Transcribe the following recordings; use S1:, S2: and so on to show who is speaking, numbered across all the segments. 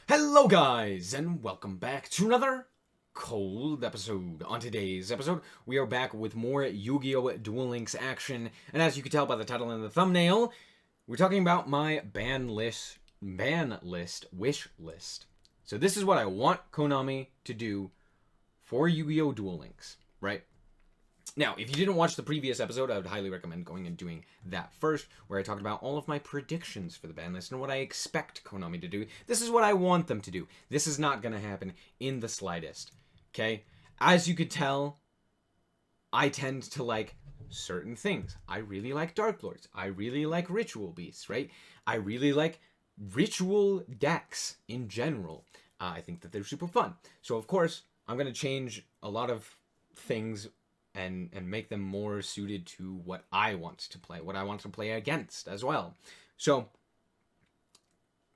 S1: Hello guys, and welcome back to another cold episode. On today's episode, we are back with more Yu-Gi-Oh! Duel Links action, and as you can tell by the title and the thumbnail, we're talking about my Banlist wish list. So this is what I want Konami to do for Yu-Gi-Oh! Duel Links, right? Now, if you didn't watch the previous episode, I would highly recommend going and doing that first, where I talked about all of my predictions for the ban list and what I expect Konami to do. This is what I want them to do. This is not going to happen in the slightest, okay? As you could tell, I tend to like certain things. I really like Dark Lords. I really like Ritual Beasts, right? I really like Ritual decks in general. I think that they're super fun. So, of course, I'm going to change a lot of things and make them more suited to what I want to play, what I want to play against as well. So,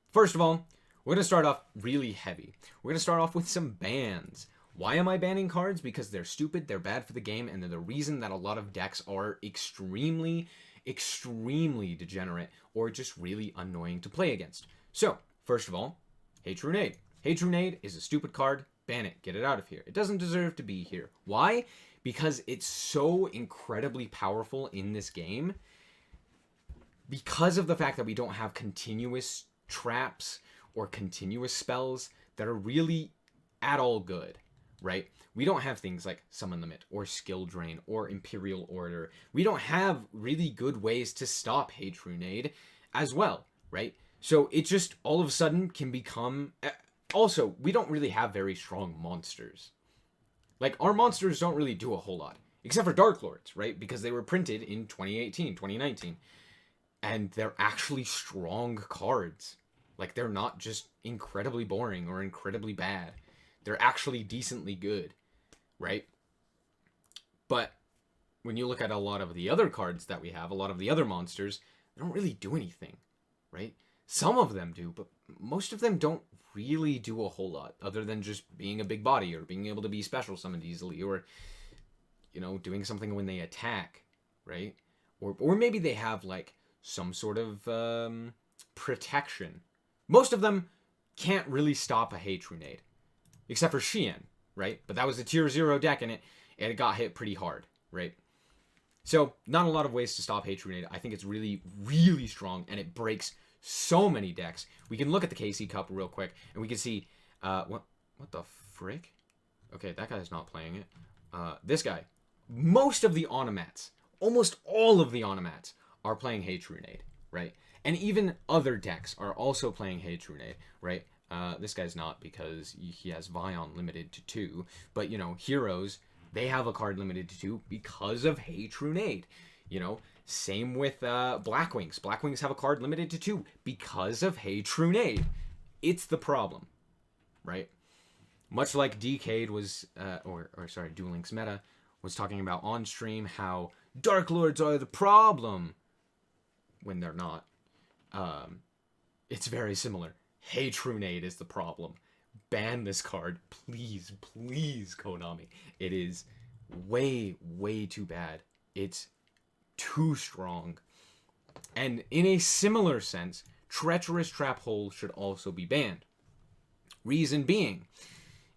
S1: first of all, we're going to start off really heavy. We're going to start off with some bans. Why am I banning cards? Because they're stupid, they're bad for the game, and they're the reason that a lot of decks are extremely degenerate or just really annoying to play against. So, first of all, Trunade. Trunade is a stupid card. Ban it. Get it out of here. It doesn't deserve to be here. Why? Because it's so incredibly powerful in this game. Because of the fact that we don't have continuous traps or continuous spells that are really at all good, right? We don't have things like Summon Limit or Skill Drain or Imperial Order. We don't have really good ways to stop Trunade as well, right? So it just all of a sudden can become... Also, we don't really have very strong monsters. Like, our monsters don't really do a whole lot. Except for Dark Lords, right? Because they were printed in 2018, 2019. And they're actually strong cards. Like, they're not just incredibly boring or incredibly bad. They're actually decently good, right? But when you look at a lot of the other cards that we have, a lot of the other monsters, they don't really do anything, right? Some of them do, but most of them don't really do a whole lot other than just being a big body or being able to be special summoned easily or, you know, doing something when they attack, right? Or maybe they have, like, some sort of protection. Most of them can't really stop a Trunade, except for Xian, right? But that was a tier 0 deck and it got hit pretty hard, right? So, not a lot of ways to stop Trunade. I think it's really, really strong and it breaks so many decks. We can look at the KC Cup real quick, and we can see, what the frick? Okay, that guy's not playing it. This guy. Most of the Onomats, almost all of the Onomats, are playing Trunade, right? And even other decks are also playing Trunade, right? This guy's not because he has Vion limited to 2, but, you know, Heroes, they have a card limited to 2 because of Trunade, you know? Same with Blackwings. Blackwings have a card limited to 2 because of Trunade. It's the problem, right? Much like Decade was, Duel Links Meta was talking about on stream how Dark Lords are the problem when they're not. It's very similar. Trunade is the problem. Ban this card, please, please, Konami. It is way, way too bad. It's too strong. And in a similar sense, Treacherous Trap Hole should also be banned. Reason being,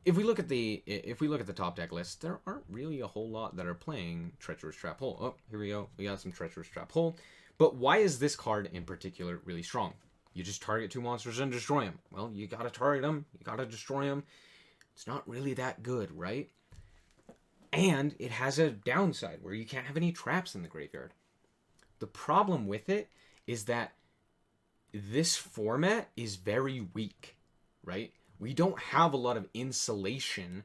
S1: if we look at the top deck list, there aren't really a whole lot that are playing Treacherous Trap Hole. Oh, here we go. We got some Treacherous Trap Hole. But why is this card in particular really strong? You just target 2 monsters and destroy them. Well, you gotta target them. You gotta destroy them. It's not really that good, right? And it has a downside where you can't have any traps in the graveyard. The problem with it is that this format is very weak, right? We don't have a lot of insulation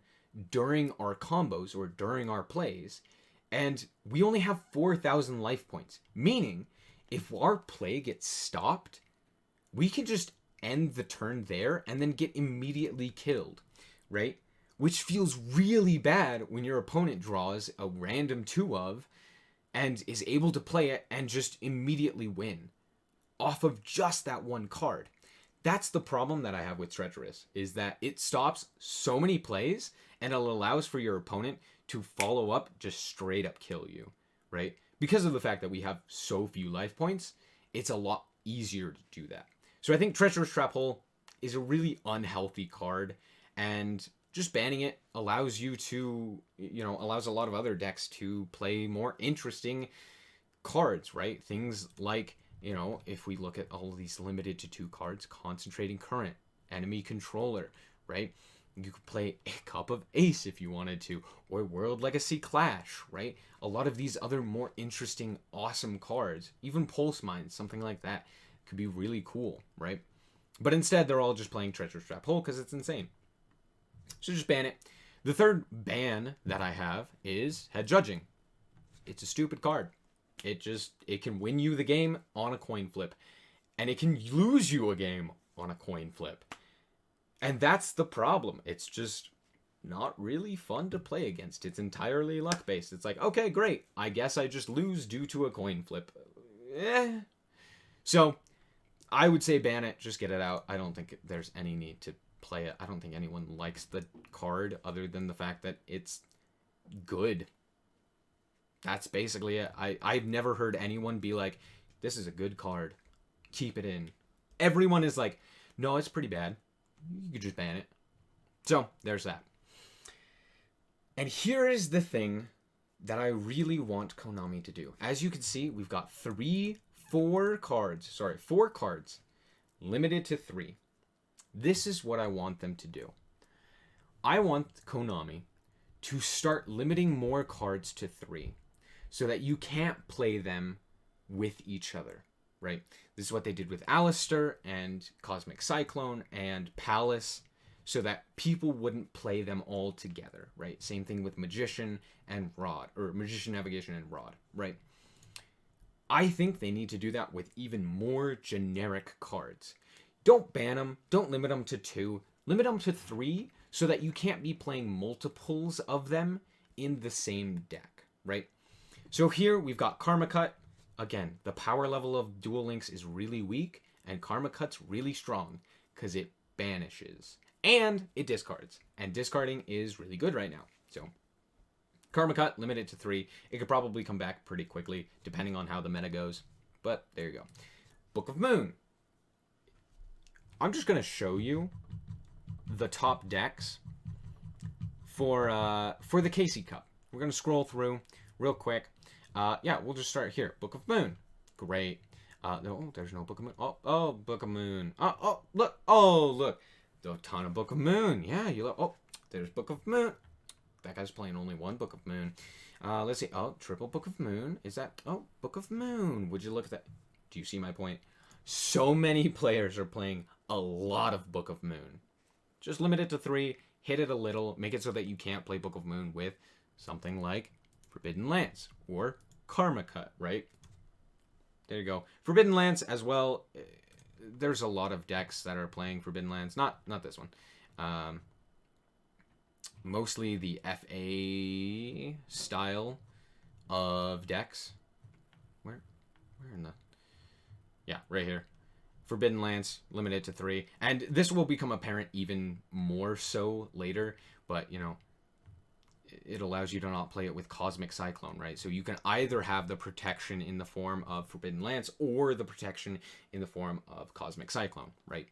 S1: during our combos or during our plays, and we only have 4,000 life points. Meaning, if our play gets stopped, we can just end the turn there and then get immediately killed, right? Which feels really bad when your opponent draws a random 2-of and is able to play it and just immediately win off of just that one card. That's the problem that I have with Treacherous, is that it stops so many plays and it allows for your opponent to follow up, just straight up kill you, right? Because of the fact that we have so few life points, it's a lot easier to do that. So I think Treacherous Trap Hole is a really unhealthy card, and just banning it allows you to, allows a lot of other decks to play more interesting cards, right? Things like, if we look at all of these limited to 2 cards, Concentrating Current, Enemy Controller, right? You could play a Cup of Ace if you wanted to, or World Legacy Clash, right? A lot of these other more interesting, awesome cards, even Pulse Mine, something like that, could be really cool, right? But instead, they're all just playing Treasure Trap Hole because it's insane. So just ban it. The third ban that I have is Head Judging. It's a stupid card. It can win you the game on a coin flip, and it can lose you a game on a coin flip. And that's the problem. It's just not really fun to play against. It's entirely luck-based. It's like, okay, great. I guess I just lose due to a coin flip. So, I would say ban it. Just get it out. I don't think there's any need to play it. I don't think anyone likes the card other than the fact that it's good. That's basically it. I've never heard anyone be like, this is a good card. Keep it in. Everyone is like, no, it's pretty bad. You could just ban it. So, there's that. And here is the thing that I really want Konami to do. As you can see, we've got 4 cards, limited to 3. This is what I want them to do. I want Konami to start limiting more cards to 3 so that you can't play them with each other, right? This is what they did with Alistair and Cosmic Cyclone and Palace, so that people wouldn't play them all together, right? Same thing with Magician and Rod, or Magician Navigation and Rod, right? I think they need to do that with even more generic cards. Don't ban them. Don't limit them to 2. Limit them to 3 so that you can't be playing multiples of them in the same deck, right? So here we've got Karma Cut. Again, the power level of Duel Links is really weak, and Karma Cut's really strong because it banishes. And it discards. And discarding is really good right now. So, Karma Cut, limited to 3. It could probably come back pretty quickly, depending on how the meta goes. But, there you go. Book of Moon. I'm just going to show you the top decks for the Casey Cup. We're going to scroll through real quick. Yeah, we'll just start here. Book of Moon. Great. No, there's no Book of Moon. Oh, Book of Moon. Look. A ton of Book of Moon. Yeah, you look. Oh, there's Book of Moon. That guy's playing only 1 Book of Moon. Let's see. Oh, triple Book of Moon. Is that? Oh, Book of Moon. Would you look at that? Do you see my point? So many players are playing a lot of Book of Moon. Just limit it to 3. Hit it a little. Make it so that you can't play Book of Moon with something like Forbidden Lance or Karma Cut, right? There you go. Forbidden Lance as well. There's a lot of decks that are playing Forbidden Lance. Not this one. Mostly the FA style of decks. Where in the... Yeah, right here. Forbidden Lance, limited to 3. And this will become apparent even more so later. But, it allows you to not play it with Cosmic Cyclone, right? So you can either have the protection in the form of Forbidden Lance or the protection in the form of Cosmic Cyclone, right?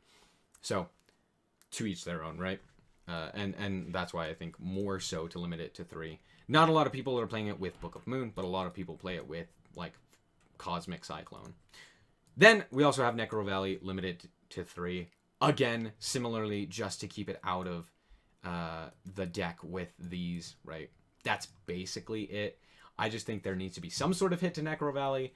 S1: So, to each their own, right? And that's why I think more so to limit it to 3. Not a lot of people are playing it with Book of Moon, but a lot of people play it with, like, Cosmic Cyclone. Then, we also have Necro Valley, limited to 3. Again, similarly, just to keep it out of the deck with these, right? That's basically it. I just think there needs to be some sort of hit to Necro Valley.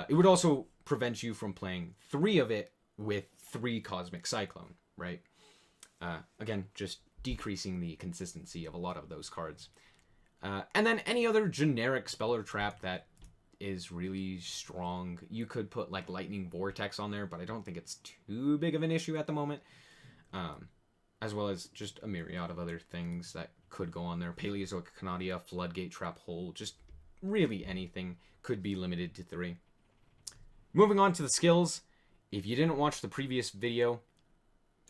S1: It would also prevent you from playing 3 of it with 3 Cosmic Cyclone, right? Again, just decreasing the consistency of a lot of those cards. And then any other generic spell or trap that is really strong. You could put like Lightning Vortex on there, but I don't think it's too big of an issue at the moment. As well as just a myriad of other things that could go on there. Paleozoic Canadia, Floodgate Trap Hole, just really anything could be limited to 3. Moving on to the skills. If you didn't watch the previous video,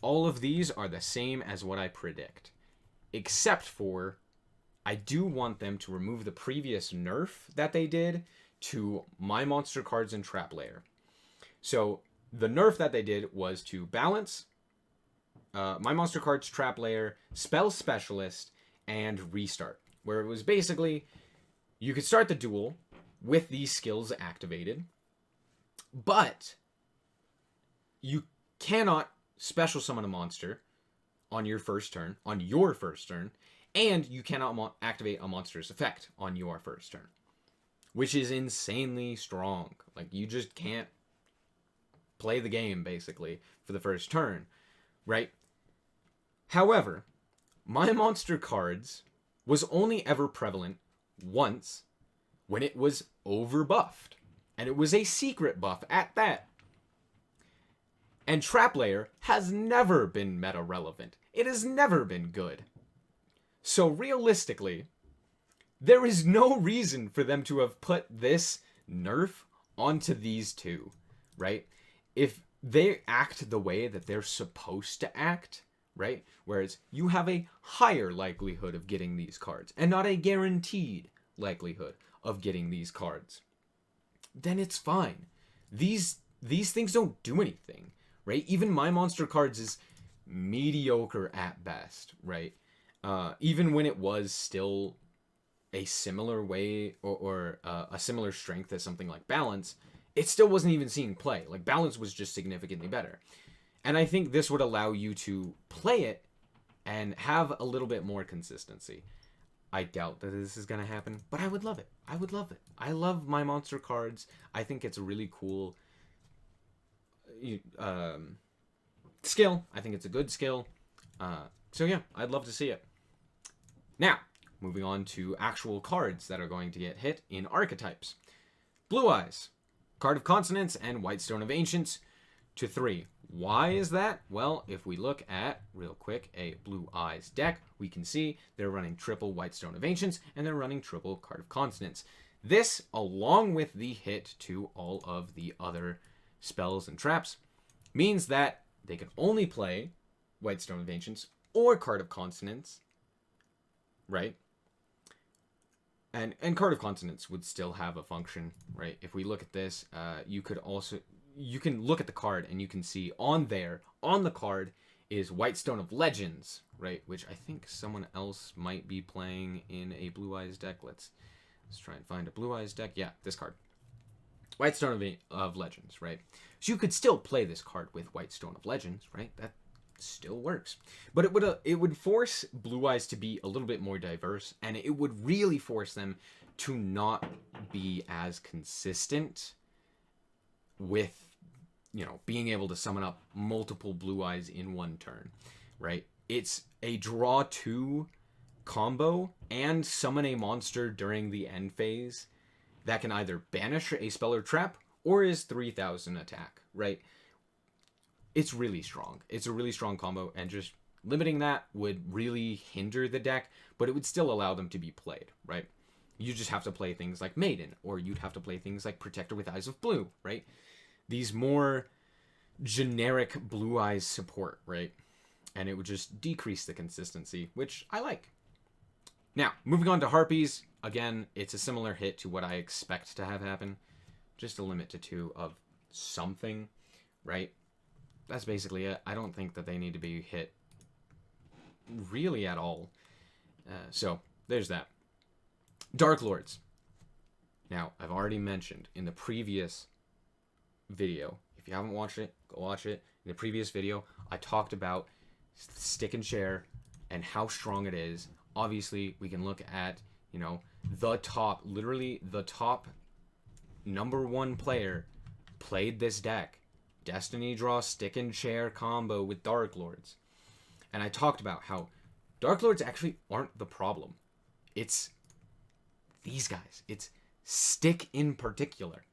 S1: all of these are the same as what I predict. Except for, I do want them to remove the previous nerf that they did to My Monster Cards and Trap Layer. So, the nerf that they did was to balance, My Monster Cards, Trap Layer, Spell Specialist, and Restart. Where it was basically, you could start the duel with these skills activated, but you cannot special summon a monster on your first turn, and you cannot activate a monster's effect on your first turn, which is insanely strong. Like, you just can't play the game, basically, for the first turn, right? However, my Monster Cards was only ever prevalent once when it was overbuffed, and it was a secret buff at that. And Trap Layer has never been meta relevant. It has never been good. So realistically, there is no reason for them to have put this nerf onto these two, right? If they act the way that they're supposed to act, right? Whereas you have a higher likelihood of getting these cards and not a guaranteed likelihood of getting these cards, then it's fine. These things don't do anything, right? Even my Monster Cards is mediocre at best, right? Even when it was still a similar way or a similar strength as something like Balance, it still wasn't even seeing play. Like, Balance was just significantly better. And I think this would allow you to play it and have a little bit more consistency. I doubt that this is going to happen, but I would love it. I would love it. I love my Monster Cards. I think it's a really cool skill. I think it's a good skill. So yeah, I'd love to see it. Now, moving on to actual cards that are going to get hit in archetypes. Blue Eyes, Card of Consonance, and Whitestone of Ancients to 3. Why is that? Well, if we look at, real quick, a Blue Eyes deck, we can see they're running triple Whitestone of Ancients, and they're running triple Card of Consonance. This, along with the hit to all of the other spells and traps, means that they can only play Whitestone of Ancients or Card of Consonance, right? And Card of Consonance would still have a function, right? If we look at this, you can look at the card and you can see on the card is Whitestone of Legends, right? Which I think someone else might be playing in a Blue Eyes deck. Let's try and find a Blue Eyes deck. Yeah, this card. Whitestone of Legends, right? So you could still play this card with Whitestone of Legends, right? That still works. But it would force Blue Eyes to be a little bit more diverse, and it would really force them to not be as consistent with, being able to summon up multiple Blue Eyes in one turn, right? It's a draw 2 combo and summon a monster during the end phase that can either banish a spell or trap or is 3,000 attack, right? It's really strong. It's a really strong combo, and just limiting that would really hinder the deck, but it would still allow them to be played, right? You just have to play things like Maiden, or you'd have to play things like Protector with Eyes of Blue, right? These more generic Blue Eyes support, right? And it would just decrease the consistency, which I like. Now, moving on to Harpies. Again, it's a similar hit to what I expect to have happen. Just a limit to 2 of something, right? That's basically it. I don't think that they need to be hit really at all. So, there's that. Dark Lords. Now, I've already mentioned in the previous video, if you haven't watched it, go watch it. In the previous video, I talked about Stick and Share and how strong it is. Obviously, we can look at, the top number 1 player played this deck. Destiny Draw Stick and Share combo with Dark Lords. And I talked about how Dark Lords actually aren't the problem. It's these guys. It's Stick in particular.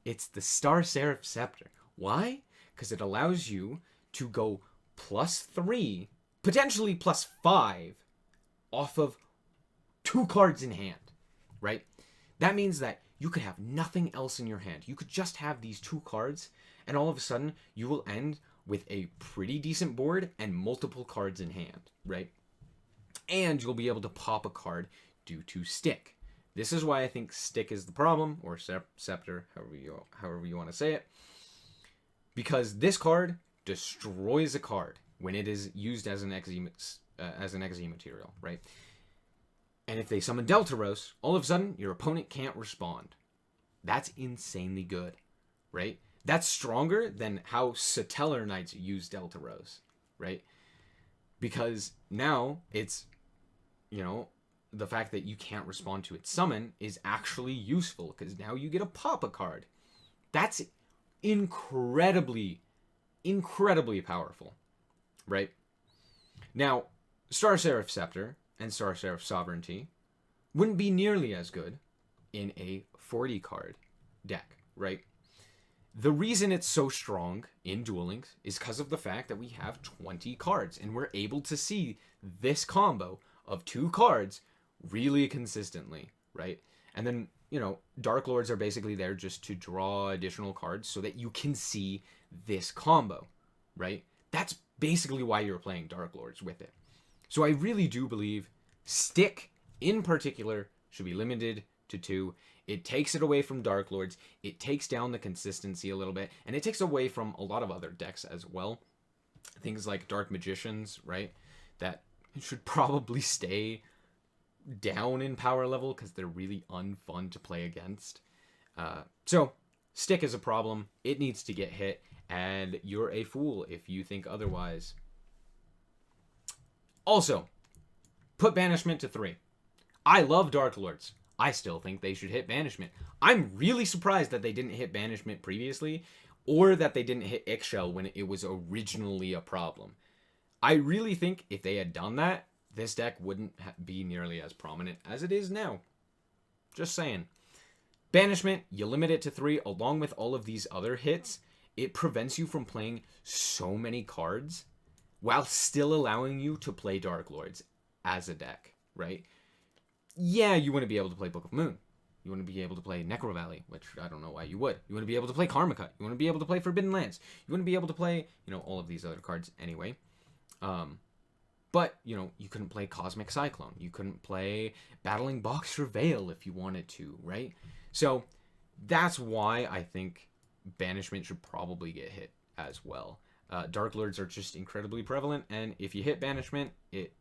S1: It's the Star Seraph Scepter. Why? Because it allows you to go +3, potentially +5, off of 2 cards in hand, right? That means that you could have nothing else in your hand. You could just have these 2 cards, and all of a sudden, you will end with a pretty decent board and multiple cards in hand, right? And you'll be able to pop a card due to Stick. This is why I think Stick is the problem, or Scepter, however you want to say it. Because this card destroys a card. when it is used as an Exe material, right? And if they summon Deltaros, all of a sudden your opponent can't respond. That's insanely good, right? That's stronger than how Satellar Knights use Deltaros, right? Because now it's, you know, the fact that you can't respond to its summon is actually useful because now you get a pop a card. That's incredibly powerful, right? Now, Star Seraph Scepter and Star Seraph Sovereignty wouldn't be nearly as good in a 40 card deck, right? The reason it's so strong in Duel Links is because of the fact that we have 20 cards and we're able to see this combo of 2 cards really consistently, right? And then, you know, Dark Lords are basically there just to draw additional cards so that you can see this combo, right? That's basically why you're playing Dark Lords with it. So I really do believe Stick, in particular, should be limited to 2. It takes it away from Dark Lords, it takes down the consistency a little bit, and it takes away from a lot of other decks as well. Things like Dark Magicians, right? That should probably stay down in power level because they're really unfun to play against. So Stick is a problem. It needs to get hit, and you're a fool if you think otherwise. Also, put Banishment to 3. I love Dark Lords. I still think they should hit Banishment. I'm really surprised that they didn't hit Banishment previously, or that they didn't hit Eggshell when it was originally a problem. I really think if they had done that, this deck wouldn't be nearly as prominent as it is now. Just saying. Banishment, you limit it to 3 along with all of these other hits. It prevents you from playing so many cards while still allowing you to play Dark Lords as a deck, right? Yeah, you wouldn't be able to play Book of Moon. You wouldn't be able to play Necro Valley, which I don't know why you would. You wouldn't be able to play Karma Cut. You wouldn't be able to play Forbidden Lands. You wouldn't be able to play, you know, all of these other cards anyway. But, you know, you couldn't play Cosmic Cyclone. You couldn't play Battling Boxer Veil if you wanted to, right? So that's why I think Banishment should probably get hit as well. Dark Lords are just incredibly prevalent, and if you hit Banishment, it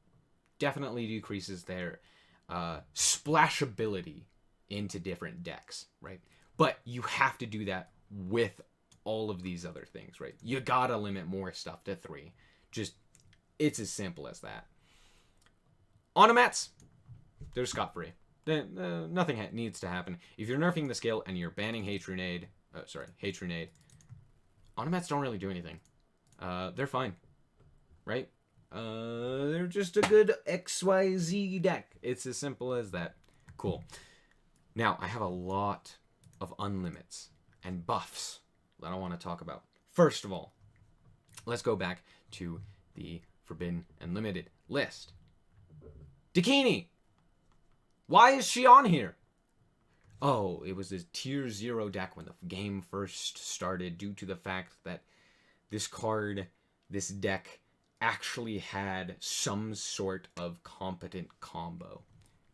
S1: definitely decreases their splashability into different decks, right? But you have to do that with all of these other things, right? You gotta limit more stuff to 3. Just, it's as simple as that. Automats, they're scot-free. Nothing needs to happen. If you're nerfing the skill and you're banning Trunade, Automats don't really do anything. They're fine, right? They're just a good XYZ deck. It's as simple as that. Cool. Now, I have a lot of unlimits and buffs that I want to talk about. First of all, let's go back to the Forbidden and Limited list. Dakini! Why is she on here? Oh, it was this tier 0 deck when the game first started due to the fact that this deck actually had some sort of competent combo.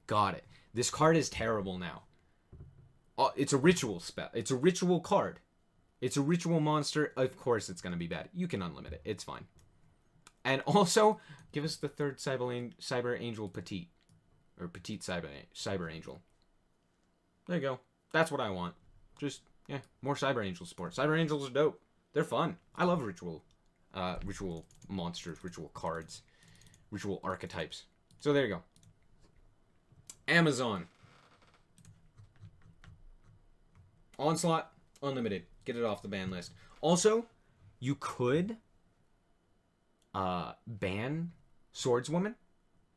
S1: Got it. This card is terrible now. It's a ritual spell. It's a ritual card. It's a ritual monster. Of course it's going to be bad. You can unlimit it. It's fine. And also, give us the third Cyber Angel Petite. Or Petite Cyber Angel. There you go. That's what I want. Just, yeah, more Cyber Angel support. Cyber Angels are dope. They're fun. I love ritual monsters, ritual cards, ritual archetypes. So there you go. Amazon. Onslaught, unlimited. Get it off the ban list. Also, you could ban Swordswoman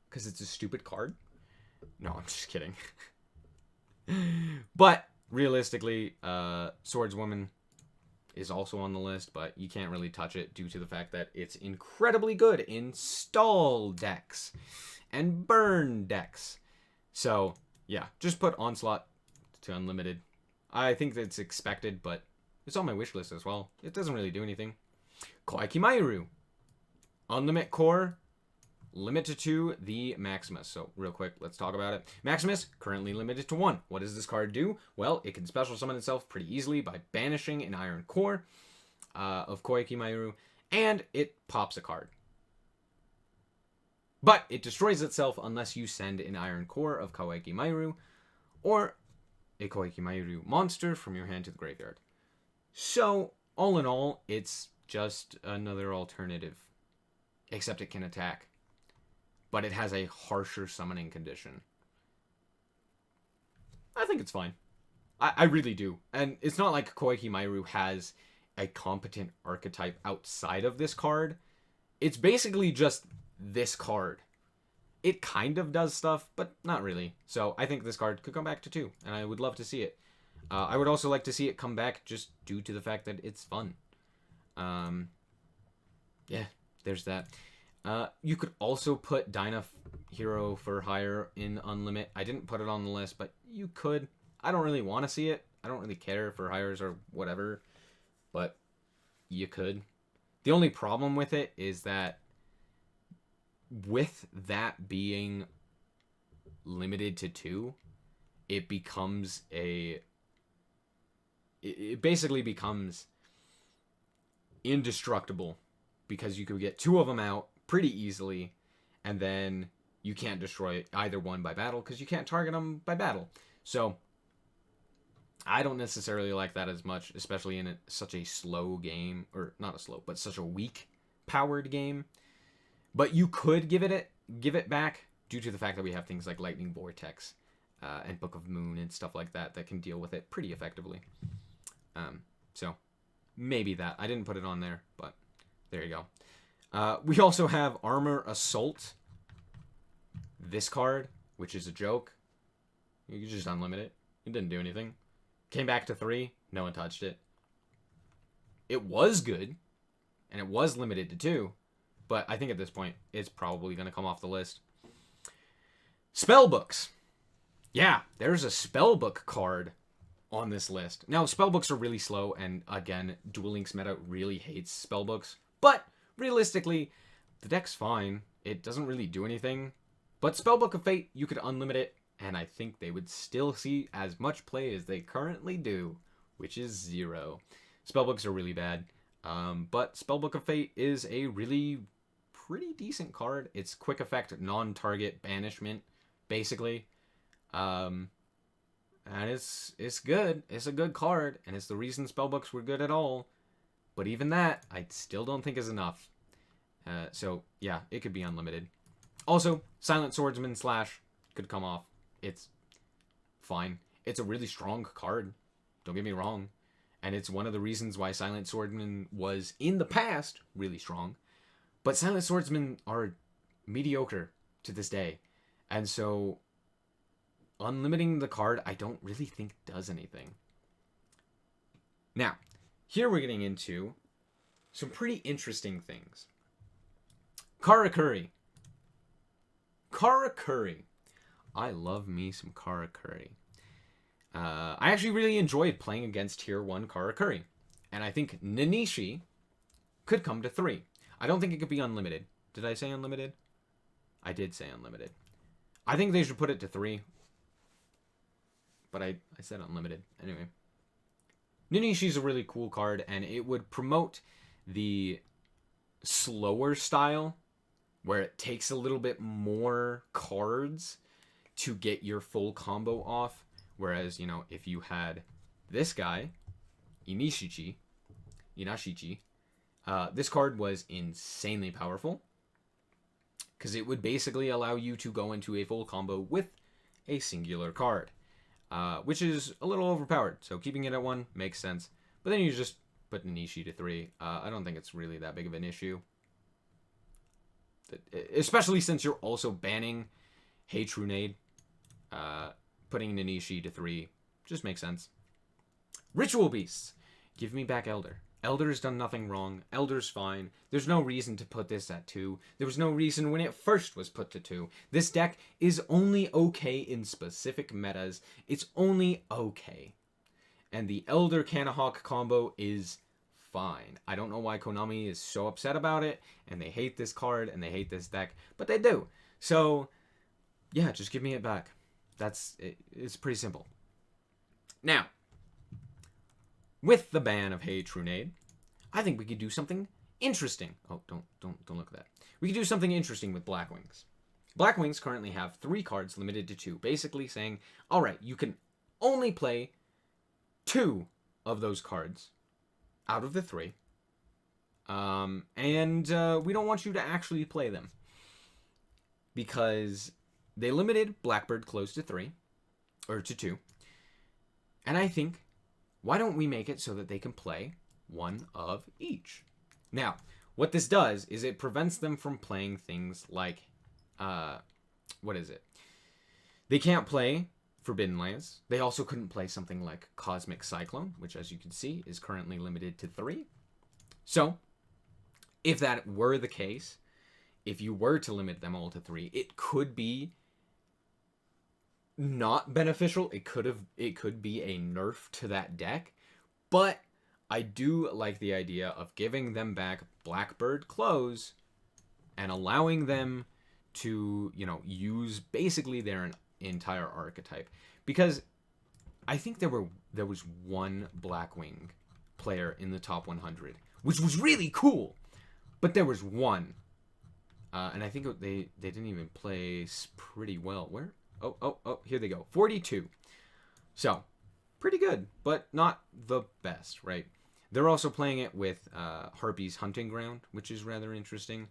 S1: because it's a stupid card. No, I'm just kidding. But realistically, Swordswoman is also on the list, but you can't really touch it due to the fact that it's incredibly good in stall decks and burn decks. So, yeah, just put Onslaught to unlimited. I think that's expected, but it's on my wish list as well. It doesn't really do anything. Koikimaru. Unlimit core. Limit to 2 the Maximus. So, real quick, let's talk about it. Maximus, currently limited to 1. What does this card do? Well, it can special summon itself pretty easily by banishing an Iron Core of Koikimaru, and it pops a card. But it destroys itself unless you send an Iron Core of Kawaii Mairu or a Kawaii Mairu monster from your hand to the graveyard. So, all in all, it's just another alternative. Except it can attack. But it has a harsher summoning condition. I think it's fine. I really do. And it's not like Kawaii Mairu has a competent archetype outside of this card. It's basically just this card. It kind of does stuff, but not really. So I think this card could come back to 2, and I would love to see it. I would also like to see it come back just due to the fact that it's fun. Yeah, there's that. You could also put Dyna Hero for Hire in Unlimit. I didn't put it on the list, but you could. I don't really want to see it. I don't really care for hires or whatever, but you could. The only problem with it is that with that being limited to 2, it becomes it basically becomes indestructible because you could get 2 of them out pretty easily, and then you can't destroy either one by battle because you can't target them by battle. So I don't necessarily like that as much, especially in such a slow game, or not a slow, but such a weak powered game. But you could give it back due to the fact that we have things like Lightning Vortex and Book of Moon and stuff like that that can deal with it pretty effectively. So maybe that. I didn't put it on there, but there you go. We also have Armor Assault. This card, which is a joke. You can just unlimit it. It didn't do anything. Came back to 3. No one touched it. It was good, and it was limited to 2, but I think at this point, it's probably going to come off the list. Spellbooks. Yeah, there's a Spellbook card on this list. Now, Spellbooks are really slow, and again, Duel Links meta really hates Spellbooks, but realistically, the deck's fine. It doesn't really do anything, but Spellbook of Fate, you could unlimit it, and I think they would still see as much play as they currently do, which is 0. Spellbooks are really bad, but Spellbook of Fate is a really pretty decent card. It's quick effect, non-target banishment, basically. And it's good. It's a good card, and it's the reason Spellbooks were good at all. But even that, I still don't think is enough. So, yeah, it could be unlimited. Also, Silent Swordsman / could come off. It's fine. It's a really strong card. Don't get me wrong. And it's one of the reasons why Silent Swordsman was, in the past, really strong. But Silent Swordsmen are mediocre to this day. And so, unlimiting the card, I don't really think does anything. Now, here we're getting into some pretty interesting things. Karakuri. Karakuri. I love me some Karakuri. I actually really enjoyed playing against Tier 1 Karakuri. And I think Nanishi could come to 3. I don't think it could be unlimited. Did I say unlimited? I did say unlimited. I think they should put it to 3. But I said unlimited. Anyway. Nanishi's a really cool card, and it would promote the slower style, where it takes a little bit more cards to get your full combo off. Whereas, if you had this guy, Inashichi, this card was insanely powerful, because it would basically allow you to go into a full combo with a singular card, which is a little overpowered. So keeping it at 1 makes sense. But then you just put Nanishi to 3. I don't think it's really that big of an issue. Especially since you're also banning Hey Trunade. Putting Nanishi to 3 just makes sense. Ritual Beasts. Give me back Elder. Elder's done nothing wrong. Elder's fine. There's no reason to put this at 2. There was no reason when it first was put to 2. This deck is only okay in specific metas. It's only okay. And the Elder Kanahawk combo is fine. I don't know why Konami is so upset about it, and they hate this card, and they hate this deck, but they do. So, yeah, just give me it back. That's it. It's pretty simple. Now, with the ban of Hey Trunade, I think we could do something interesting. Oh, don't look at that. We can do something interesting with Black Wings. Black Wings currently have 3 cards limited to 2, basically saying, all right, you can only play 2 of those cards out of the 3. And we don't want you to actually play them because they limited Blackbird close to 3 or to 2. And I think, why don't we make it so that they can play 1 of each? Now, what this does is it prevents them from playing things like, what is it? They can't play Forbidden Lands. They also couldn't play something like Cosmic Cyclone, which, as you can see, is currently limited to 3. So, if that were the case, if you were to limit them all to 3, it could be not beneficial. It could be a nerf to that deck, but I do like the idea of giving them back Blackbird Close and allowing them to, use basically their entire archetype. Because I think there was one Blackwing player in the top 100, which was really cool. But there was one. And I think they didn't even place pretty well. Where? Oh, here they go. 42. So, pretty good, but not the best, right? They're also playing it with Harpies Hunting Ground, which is rather interesting.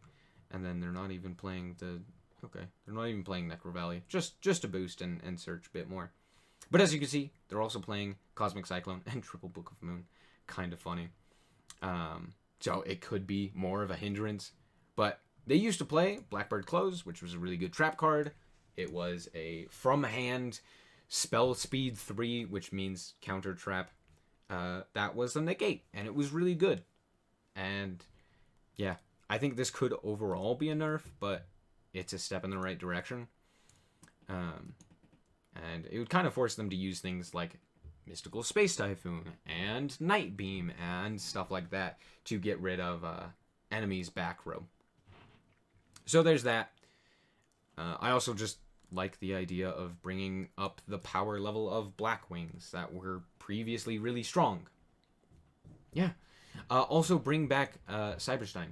S1: And then they're not even playing they're not even playing Necro Valley. Just to boost and search a bit more. But as you can see, they're also playing Cosmic Cyclone and Triple Book of Moon. Kind of funny. So it could be more of a hindrance. But they used to play Blackbird Close, which was a really good trap card. It was a from hand spell speed 3, which means counter trap. That was a negate, and it was really good. And yeah, I think this could overall be a nerf, but it's a step in the right direction. And it would kind of force them to use things like Mystical Space Typhoon and Night Beam and stuff like that to get rid of enemies' back row. So there's that. I also just like the idea of bringing up the power level of Black Wings that were previously really strong. Yeah. Also bring back Cyberstein.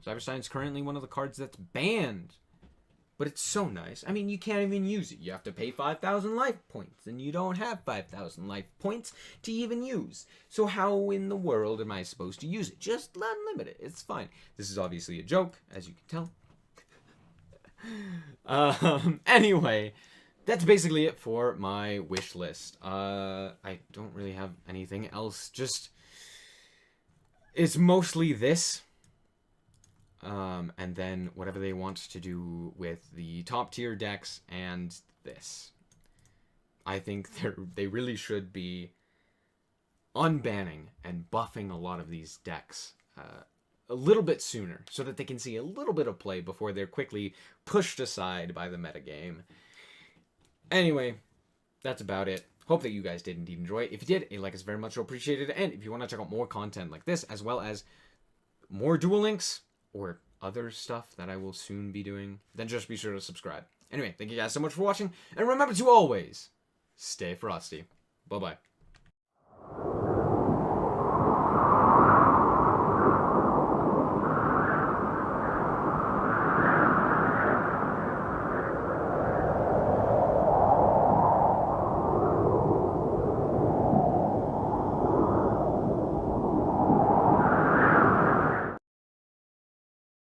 S1: Cyberstein's currently one of the cards that's banned. But it's so nice. I mean, you can't even use it. You have to pay 5,000 life points, and you don't have 5,000 life points to even use. So how in the world am I supposed to use it? Just unlimited. It's fine. This is obviously a joke, as you can tell. Anyway, that's basically it for my wish list. I don't really have anything else. Just, it's mostly this. And then whatever they want to do with the top tier decks and this. I think they really should be unbanning and buffing a lot of these decks a little bit sooner so that they can see a little bit of play before they're quickly pushed aside by the metagame. Anyway, that's about it. Hope that you guys did indeed enjoy it. If you did, a like is very much appreciated. And if you want to check out more content like this, as well as more Duel Links, or other stuff that I will soon be doing, then just be sure to subscribe. Anyway, thank you guys so much for watching, and remember to always stay frosty. Bye-bye.